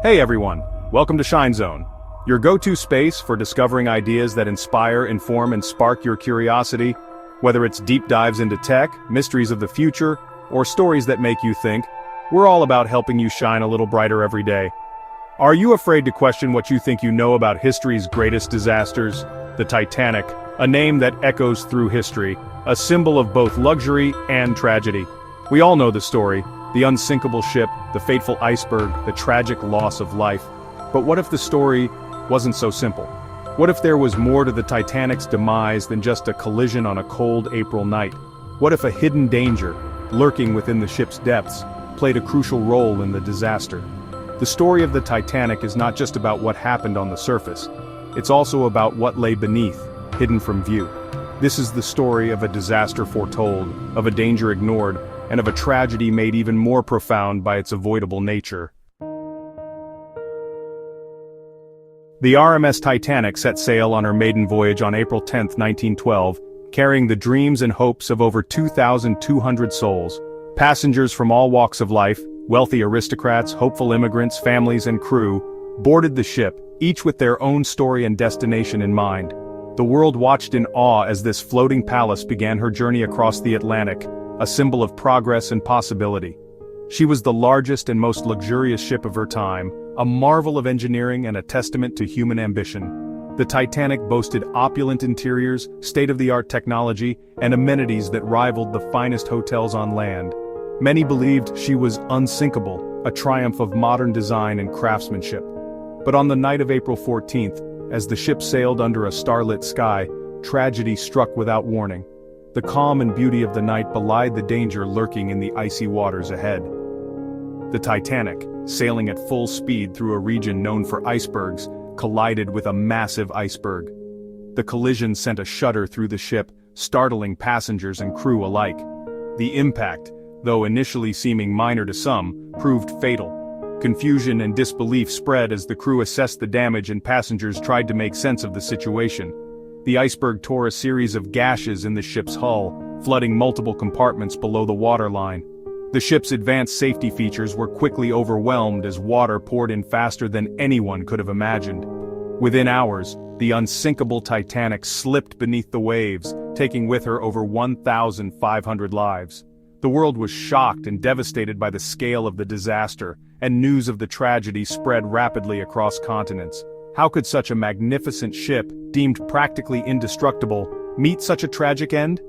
Hey everyone, welcome to Shine Zone, your go-to space for discovering ideas that inspire, inform, and spark your curiosity. Whether it's deep dives into tech, mysteries of the future, or stories that make you think, we're all about helping you shine a little brighter every day. Are you afraid to question what you think you know about history's greatest disasters? The Titanic, a name that echoes through history, a symbol of both luxury and tragedy. We all know the story. The unsinkable ship, the fateful iceberg, the tragic loss of life. But what if the story wasn't so simple? What if there was more to the Titanic's demise than just a collision on a cold April night? What if a hidden danger, lurking within the ship's depths, played a crucial role in the disaster? The story of the Titanic is not just about what happened on the surface. It's also about what lay beneath, hidden from view. This is the story of a disaster foretold, of a danger ignored, and of a tragedy made even more profound by its avoidable nature. The RMS Titanic set sail on her maiden voyage on April 10, 1912, carrying the dreams and hopes of over 2,200 souls. Passengers from all walks of life, wealthy aristocrats, hopeful immigrants, families, and crew, boarded the ship, each with their own story and destination in mind. The world watched in awe as this floating palace began her journey across the Atlantic, a symbol of progress and possibility. She was the largest and most luxurious ship of her time, a marvel of engineering and a testament to human ambition. The Titanic boasted opulent interiors, state-of-the-art technology, and amenities that rivaled the finest hotels on land. Many believed she was unsinkable, a triumph of modern design and craftsmanship. But on the night of April 14th, as the ship sailed under a starlit sky, tragedy struck without warning. The calm and beauty of the night belied the danger lurking in the icy waters ahead. The Titanic, sailing at full speed through a region known for icebergs, collided with a massive iceberg. The collision sent a shudder through the ship, startling passengers and crew alike. The impact, though initially seeming minor to some, proved fatal. Confusion and disbelief spread as the crew assessed the damage and passengers tried to make sense of the situation. The iceberg tore a series of gashes in the ship's hull, flooding multiple compartments below the waterline. The ship's advanced safety features were quickly overwhelmed as water poured in faster than anyone could have imagined. Within hours, the unsinkable Titanic slipped beneath the waves, taking with her over 1,500 lives. The world was shocked and devastated by the scale of the disaster, and news of the tragedy spread rapidly across continents. How could such a magnificent ship, deemed practically indestructible, meet such a tragic end?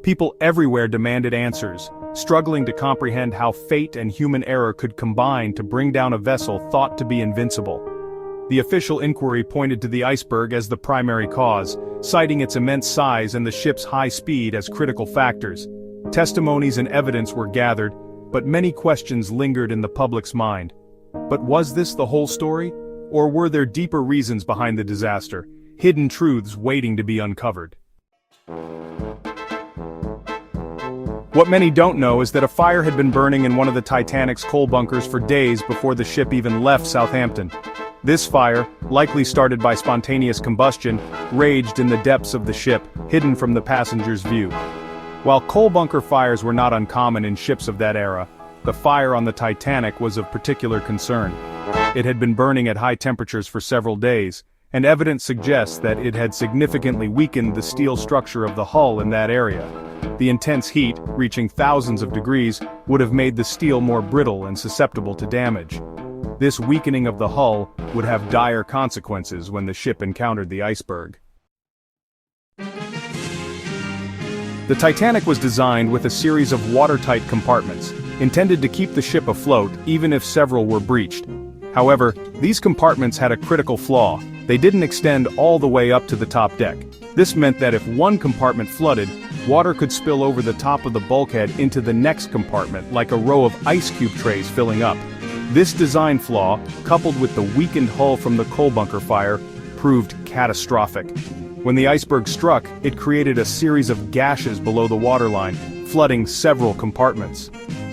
People everywhere demanded answers, struggling to comprehend how fate and human error could combine to bring down a vessel thought to be invincible. The official inquiry pointed to the iceberg as the primary cause, citing its immense size and the ship's high speed as critical factors. Testimonies and evidence were gathered, but many questions lingered in the public's mind. But was this the whole story? Or were there deeper reasons behind the disaster, hidden truths waiting to be uncovered? What many don't know is that a fire had been burning in one of the Titanic's coal bunkers for days before the ship even left Southampton. This fire, likely started by spontaneous combustion, raged in the depths of the ship, hidden from the passengers' view. While coal bunker fires were not uncommon in ships of that era, the fire on the Titanic was of particular concern. It had been burning at high temperatures for several days, and evidence suggests that it had significantly weakened the steel structure of the hull in that area. The intense heat, reaching thousands of degrees, would have made the steel more brittle and susceptible to damage. This weakening of the hull would have dire consequences when the ship encountered the iceberg. The Titanic was designed with a series of watertight compartments, intended to keep the ship afloat even if several were breached. However, these compartments had a critical flaw. They didn't extend all the way up to the top deck. This meant that if one compartment flooded, water could spill over the top of the bulkhead into the next compartment like a row of ice cube trays filling up. This design flaw, coupled with the weakened hull from the coal bunker fire, proved catastrophic. When the iceberg struck, it created a series of gashes below the waterline, flooding several compartments.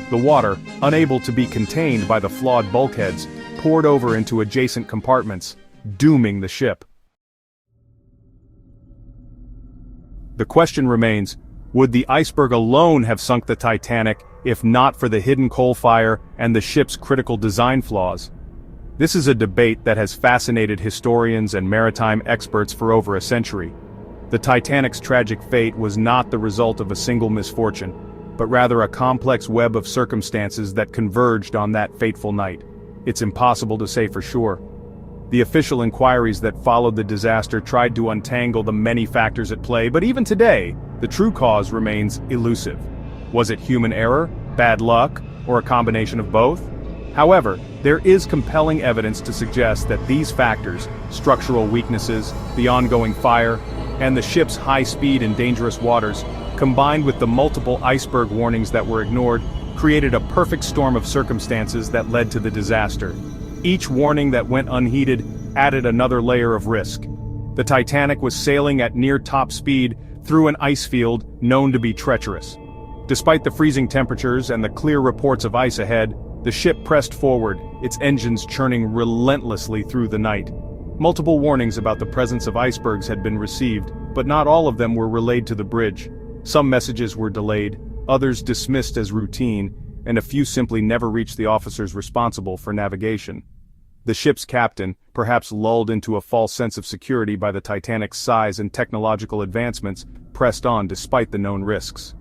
The water, unable to be contained by the flawed bulkheads, poured over into adjacent compartments, dooming the ship. The question remains, would the iceberg alone have sunk the Titanic if not for the hidden coal fire and the ship's critical design flaws? This is a debate that has fascinated historians and maritime experts for over a century. The Titanic's tragic fate was not the result of a single misfortune, but rather a complex web of circumstances that converged on that fateful night. It's impossible to say for sure. The official inquiries that followed the disaster tried to untangle the many factors at play, but even today, the true cause remains elusive. Was it human error, bad luck, or a combination of both? However, there is compelling evidence to suggest that these factors, structural weaknesses, the ongoing fire, and the ship's high speed in dangerous waters, combined with the multiple iceberg warnings that were ignored, created a perfect storm of circumstances that led to the disaster. Each warning that went unheeded added another layer of risk. The Titanic was sailing at near top speed through an ice field known to be treacherous. Despite the freezing temperatures and the clear reports of ice ahead, the ship pressed forward, its engines churning relentlessly through the night. Multiple warnings about the presence of icebergs had been received, but not all of them were relayed to the bridge. Some messages were delayed, others dismissed as routine, and a few simply never reached the officers responsible for navigation. The ship's captain, perhaps lulled into a false sense of security by the Titanic's size and technological advancements, pressed on despite the known risks.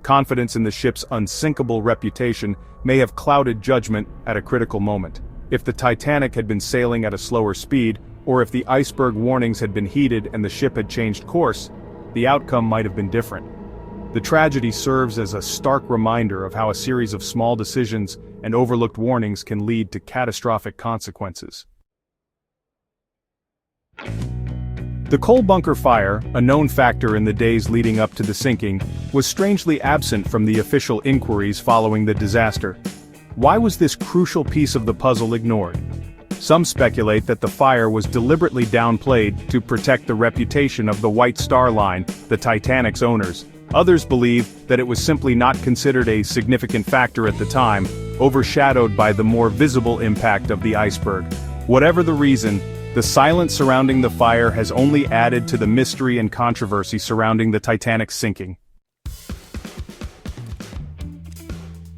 Confidence in the ship's unsinkable reputation may have clouded judgment at a critical moment. If the Titanic had been sailing at a slower speed, or if the iceberg warnings had been heeded and the ship had changed course, the outcome might have been different. The tragedy serves as a stark reminder of how a series of small decisions and overlooked warnings can lead to catastrophic consequences. The coal bunker fire, a known factor in the days leading up to the sinking, was strangely absent from the official inquiries following the disaster. Why was this crucial piece of the puzzle ignored? Some speculate that the fire was deliberately downplayed to protect the reputation of the White Star Line, the Titanic's owners. Others believe that it was simply not considered a significant factor at the time, overshadowed by the more visible impact of the iceberg. Whatever the reason, the silence surrounding the fire has only added to the mystery and controversy surrounding the Titanic's sinking.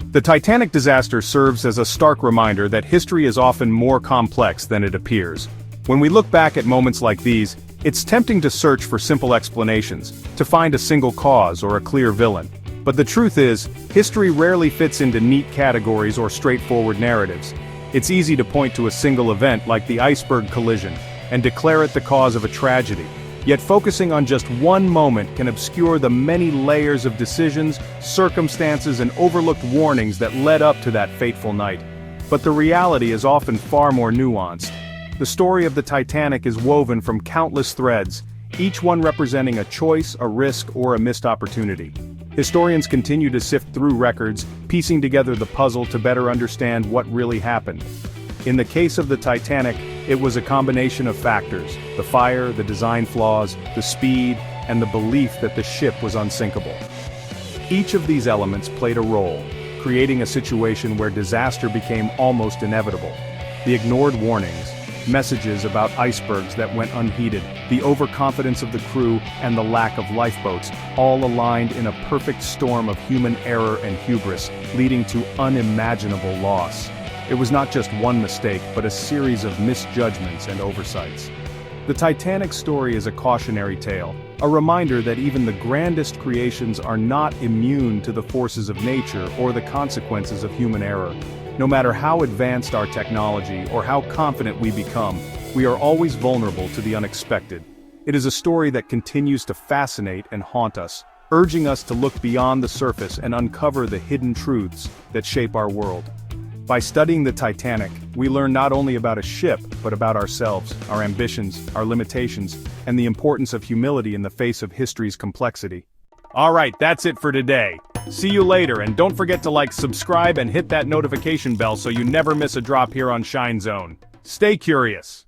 The Titanic disaster serves as a stark reminder that history is often more complex than it appears. When we look back at moments like these, it's tempting to search for simple explanations, to find a single cause or a clear villain. But the truth is, history rarely fits into neat categories or straightforward narratives. It's easy to point to a single event like the iceberg collision, and declare it the cause of a tragedy. Yet focusing on just one moment can obscure the many layers of decisions, circumstances, and overlooked warnings that led up to that fateful night. But the reality is often far more nuanced. The story of the Titanic is woven from countless threads, each one representing a choice, a risk, or a missed opportunity. Historians continue to sift through records, piecing together the puzzle to better understand what really happened. In the case of the Titanic, it was a combination of factors: the fire, the design flaws, the speed, and the belief that the ship was unsinkable. Each of these elements played a role, creating a situation where disaster became almost inevitable. The ignored warnings, messages about icebergs that went unheeded, the overconfidence of the crew, and the lack of lifeboats, all aligned in a perfect storm of human error and hubris, leading to unimaginable loss. It was not just one mistake, but a series of misjudgments and oversights. The Titanic story is a cautionary tale, a reminder that even the grandest creations are not immune to the forces of nature or the consequences of human error. No matter how advanced our technology or how confident we become, we are always vulnerable to the unexpected. It is a story that continues to fascinate and haunt us, urging us to look beyond the surface and uncover the hidden truths that shape our world. By studying the Titanic, we learn not only about a ship, but about ourselves, our ambitions, our limitations, and the importance of humility in the face of history's complexity. Alright, that's it for today. See you later, and don't forget to like, subscribe, and hit that notification bell so you never miss a drop here on Shine Zone. Stay curious.